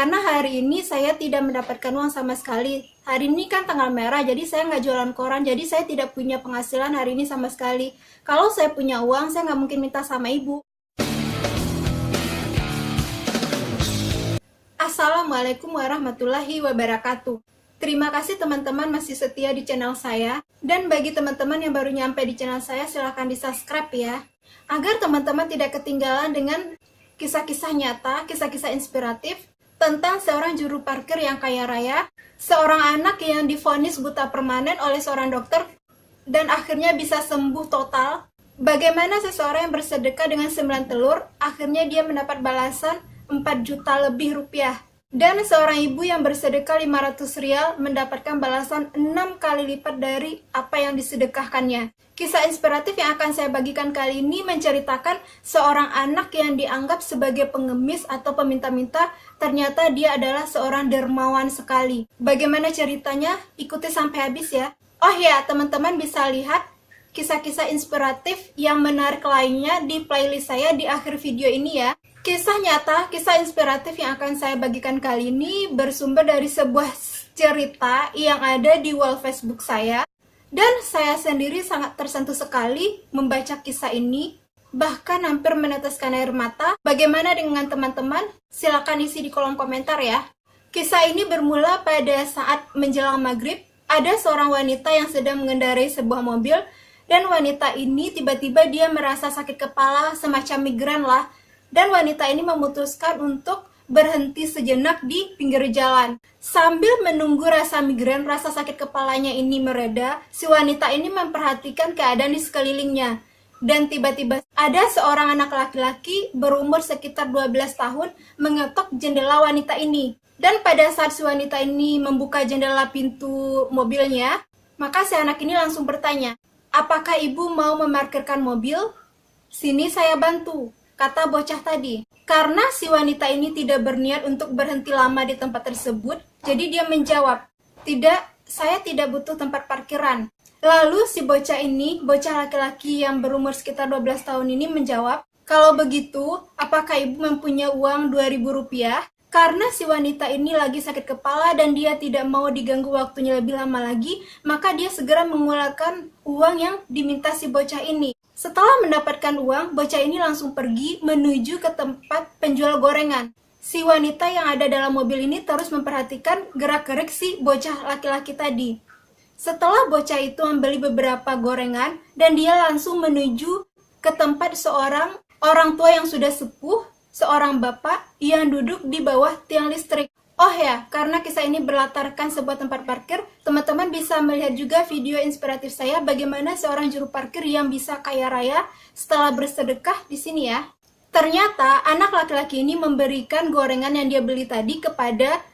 Karena hari ini saya tidak mendapatkan uang sama sekali. Hari ini kan tanggal merah, jadi saya nggak jualan koran, jadi saya tidak punya penghasilan hari ini sama sekali. Kalau saya punya uang, saya nggak mungkin minta sama ibu. Assalamualaikum warahmatullahi wabarakatuh. Terima kasih teman-teman masih setia di channel saya. Dan bagi teman-teman yang baru nyampe di channel saya, silahkan di subscribe ya. Agar teman-teman tidak ketinggalan dengan kisah-kisah nyata, kisah-kisah inspiratif tentang seorang juru parkir yang kaya raya, seorang anak yang divonis buta permanen oleh seorang dokter dan akhirnya bisa sembuh total. Bagaimana seseorang yang bersedekah dengan 9 telur, akhirnya dia mendapat balasan 4 juta lebih rupiah. Dan seorang ibu yang bersedekah 500 rial mendapatkan balasan 6 kali lipat dari apa yang disedekahkannya. Kisah inspiratif yang akan saya bagikan kali ini menceritakan seorang anak yang dianggap sebagai pengemis atau peminta-minta, ternyata dia adalah seorang dermawan sekali. Bagaimana ceritanya? Ikuti sampai habis ya. Oh ya, teman-teman bisa lihat kisah-kisah inspiratif yang menarik lainnya di playlist saya di akhir video ini ya. Kisah nyata, kisah inspiratif yang akan saya bagikan kali ini bersumber dari sebuah cerita yang ada di wall Facebook saya. Dan saya sendiri sangat tersentuh sekali membaca kisah ini, bahkan hampir meneteskan air mata. Bagaimana dengan teman-teman? Silakan isi di kolom komentar ya. Kisah ini bermula pada saat menjelang maghrib, ada seorang wanita yang sedang mengendarai sebuah mobil, dan wanita ini tiba-tiba dia merasa sakit kepala, semacam migran lah. Dan wanita ini memutuskan untuk berhenti sejenak di pinggir jalan. Sambil menunggu rasa migran, rasa sakit kepalanya ini mereda, si wanita ini memperhatikan keadaan di sekelilingnya. Dan tiba-tiba ada seorang anak laki-laki berumur sekitar 12 tahun mengetok jendela wanita ini. Dan pada saat si wanita ini membuka jendela pintu mobilnya, maka si anak ini langsung bertanya, "Apakah ibu mau memarkirkan mobil? Sini saya bantu," kata bocah tadi. Karena si wanita ini tidak berniat untuk berhenti lama di tempat tersebut, jadi dia menjawab, "Tidak, saya tidak butuh tempat parkiran." Lalu si bocah ini, bocah laki-laki yang berumur sekitar 12 tahun ini menjawab, "Kalau begitu, apakah ibu mempunyai uang 2.000 rupiah?" Karena si wanita ini lagi sakit kepala dan dia tidak mau diganggu waktunya lebih lama lagi, maka dia segera mengeluarkan uang yang diminta si bocah ini. Setelah mendapatkan uang, bocah ini langsung pergi menuju ke tempat penjual gorengan. Si wanita yang ada dalam mobil ini terus memperhatikan gerak-gerik si bocah laki-laki tadi. Setelah bocah itu membeli beberapa gorengan, dan dia langsung menuju ke tempat seorang orang tua yang sudah sepuh, seorang bapak yang duduk di bawah tiang listrik. Oh ya, karena kisah ini berlatarkan sebuah tempat parkir, teman-teman bisa melihat juga video inspiratif saya bagaimana seorang juru parkir yang bisa kaya raya setelah bersedekah di sini ya. Ternyata anak laki-laki ini memberikan gorengan yang dia beli tadi kepada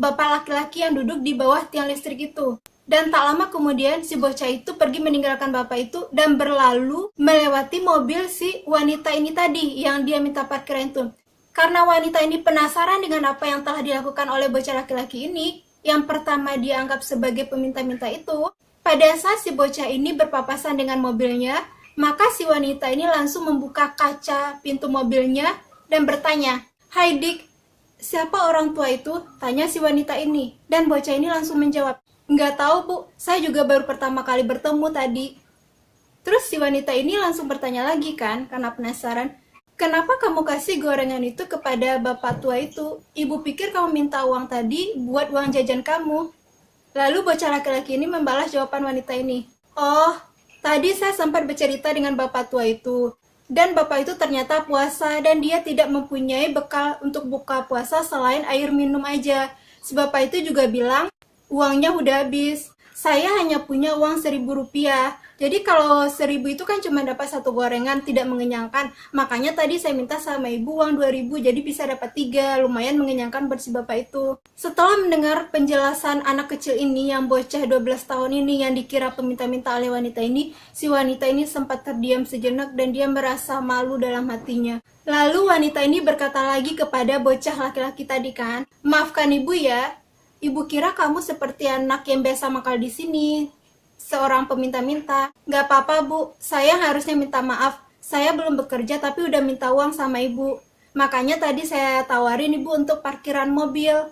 bapak laki-laki yang duduk di bawah tiang listrik itu. Dan tak lama kemudian si bocah itu pergi meninggalkan bapak itu dan berlalu melewati mobil si wanita ini tadi yang dia minta parkiran itu. Karena wanita ini penasaran dengan apa yang telah dilakukan oleh bocah laki-laki ini, yang pertama dia anggap sebagai peminta-minta itu, pada saat si bocah ini berpapasan dengan mobilnya, maka si wanita ini langsung membuka kaca pintu mobilnya dan bertanya, "Hai dik, siapa orang tua itu?" tanya si wanita ini. Dan bocah ini langsung menjawab, "Nggak tahu bu, saya juga baru pertama kali bertemu tadi." Terus si wanita ini langsung bertanya lagi kan, karena penasaran, "Kenapa kamu kasih gorengan itu kepada bapak tua itu? Ibu pikir kamu minta uang tadi buat uang jajan kamu." Lalu bocah laki-laki ini membalas jawaban wanita ini. "Oh, tadi saya sempat bercerita dengan bapak tua itu. Dan bapak itu ternyata puasa dan dia tidak mempunyai bekal untuk buka puasa selain air minum aja. Si bapak itu juga bilang, uangnya udah habis. Saya hanya punya uang 1.000 rupiah. Jadi kalau 1.000 itu kan cuma dapat satu gorengan, tidak mengenyangkan. Makanya tadi saya minta sama ibu uang 2.000, jadi bisa dapat 3. Lumayan mengenyangkan buat si bapak itu." Setelah mendengar penjelasan anak kecil ini yang bocah 12 tahun ini yang dikira peminta-minta oleh wanita ini, si wanita ini sempat terdiam sejenak dan dia merasa malu dalam hatinya. Lalu wanita ini berkata lagi kepada bocah laki-laki tadi kan, "Maafkan ibu ya. Ibu kira kamu seperti anak yang biasa makan di sini, seorang peminta-minta." "Gak apa-apa bu, saya harusnya minta maaf. Saya belum bekerja tapi udah minta uang sama ibu." Makanya tadi saya tawarin ibu untuk parkiran mobil.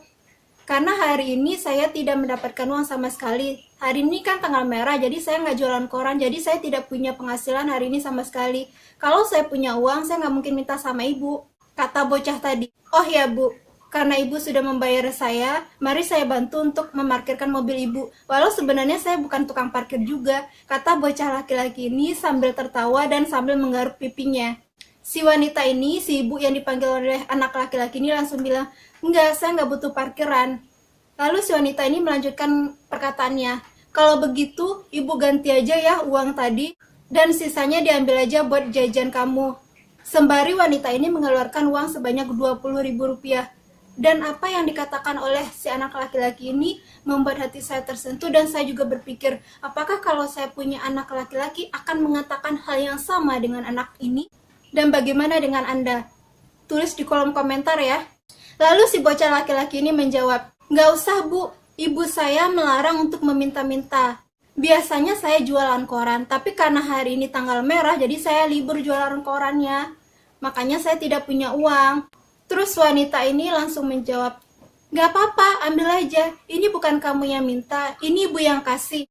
Karena hari ini saya tidak mendapatkan uang sama sekali. Hari ini kan tanggal merah, jadi saya nggak jualan koran, jadi saya tidak punya penghasilan hari ini sama sekali. Kalau saya punya uang, saya nggak mungkin minta sama ibu, kata bocah tadi. Oh ya bu, karena ibu sudah membayar saya, mari saya bantu untuk memarkirkan mobil ibu. Walau sebenarnya saya bukan tukang parkir juga, kata bocah laki-laki ini sambil tertawa dan sambil menggaruk pipinya. Si wanita ini, si ibu yang dipanggil oleh anak laki-laki ini langsung bilang, enggak, saya nggak butuh parkiran. Lalu si wanita ini melanjutkan perkataannya, kalau begitu ibu ganti aja ya uang tadi, dan sisanya diambil aja buat jajan kamu. Sembari wanita ini mengeluarkan uang sebanyak Rp20.000. Dan apa yang dikatakan oleh si anak laki-laki ini membuat hati saya tersentuh dan saya juga berpikir, apakah kalau saya punya anak laki-laki akan mengatakan hal yang sama dengan anak ini? Dan bagaimana dengan Anda? Tulis di kolom komentar ya. Lalu si bocah laki-laki ini menjawab, nggak usah bu, ibu saya melarang untuk meminta-minta. Biasanya saya jualan koran, tapi karena hari ini tanggal merah, jadi saya libur jualan korannya. Makanya saya tidak punya uang. Terus wanita ini langsung menjawab, nggak apa-apa, ambil aja. Ini bukan kamu yang minta, ini ibu yang kasih.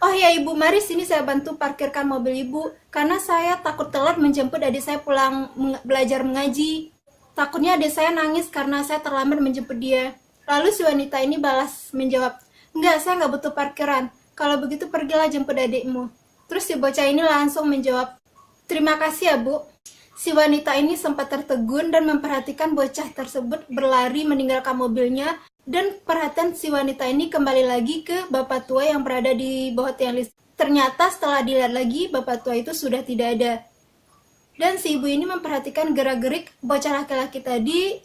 Oh ya ibu, mari sini saya bantu parkirkan mobil ibu, karena saya takut telat menjemput adik saya pulang belajar mengaji. Takutnya adik saya nangis karena saya terlambat menjemput dia. Lalu si wanita ini balas menjawab, enggak, saya nggak butuh parkiran. Kalau begitu pergilah jemput adikmu. Terus si bocah ini langsung menjawab, terima kasih ya bu. Si wanita ini sempat tertegun dan memperhatikan bocah tersebut berlari meninggalkan mobilnya. Dan perhatian si wanita ini kembali lagi ke bapak tua yang berada di bawah tiang listrik. Ternyata setelah dilihat lagi, bapak tua itu sudah tidak ada. Dan si ibu ini memperhatikan gerak-gerik bocah laki-laki tadi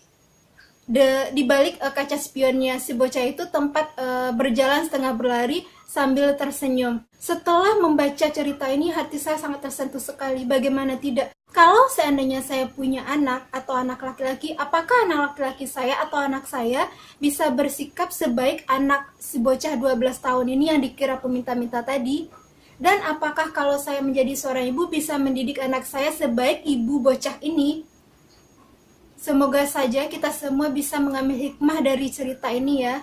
di balik kaca spionnya. Si bocah itu tempat berjalan setengah berlari sambil tersenyum. Setelah membaca cerita ini, hati saya sangat tersentuh sekali. Bagaimana tidak? Kalau seandainya saya punya anak atau anak laki-laki, apakah anak laki-laki saya atau anak saya bisa bersikap sebaik anak si bocah 12 tahun ini yang dikira peminta-minta tadi? Dan apakah kalau saya menjadi seorang ibu bisa mendidik anak saya sebaik ibu bocah ini? Semoga saja kita semua bisa mengambil hikmah dari cerita ini ya.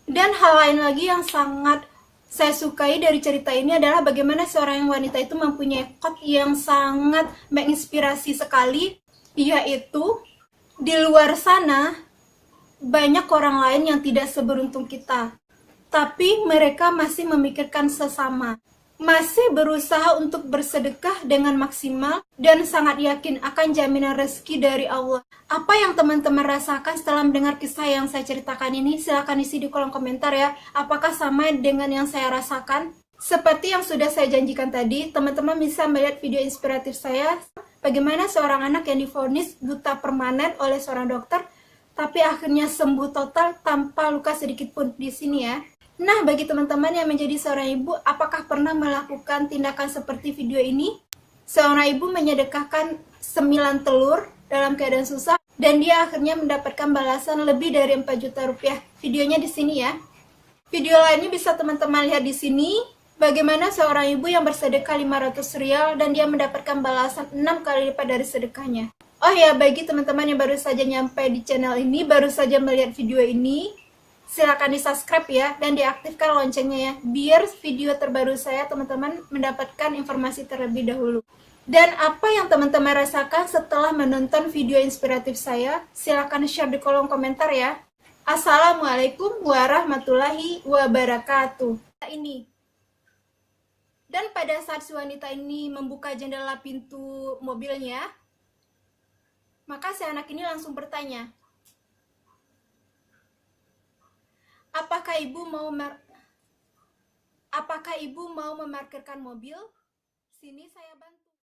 Dan hal lain lagi yang sangat saya sukai dari cerita ini adalah bagaimana seorang wanita itu mempunyai quote yang sangat menginspirasi sekali, yaitu di luar sana banyak orang lain yang tidak seberuntung kita, tapi mereka masih memikirkan sesama, masih berusaha untuk bersedekah dengan maksimal dan sangat yakin akan jaminan rezeki dari Allah. Apa yang teman-teman rasakan setelah mendengar kisah yang saya ceritakan ini? Silahkan isi di kolom komentar ya. Apakah sama dengan yang saya rasakan? Seperti yang sudah saya janjikan tadi, teman-teman bisa melihat video inspiratif saya bagaimana seorang anak yang divonis buta permanen oleh seorang dokter, tapi akhirnya sembuh total tanpa luka sedikit pun di sini ya. Nah, bagi teman-teman yang menjadi seorang ibu, apakah pernah melakukan tindakan seperti video ini? Seorang ibu menyedekahkan 9 telur dalam keadaan susah, dan dia akhirnya mendapatkan balasan lebih dari 4 juta rupiah. Videonya di sini ya. Video lainnya bisa teman-teman lihat di sini. Bagaimana seorang ibu yang bersedekah 500 rial dan dia mendapatkan balasan 6 kali lipat dari sedekahnya. Oh ya, bagi teman-teman yang baru saja nyampe di channel ini, baru saja melihat video ini, silakan di subscribe ya dan diaktifkan loncengnya ya, biar video terbaru saya teman-teman mendapatkan informasi terlebih dahulu. Dan apa yang teman-teman rasakan setelah menonton video inspiratif saya, silakan share di kolom komentar ya. Assalamualaikum warahmatullahi wabarakatuh. Ini. Dan pada saat si wanita ini membuka jendela pintu mobilnya, maka si anak ini langsung bertanya, apakah ibu mau memarkirkan mobil? Sini saya bantu.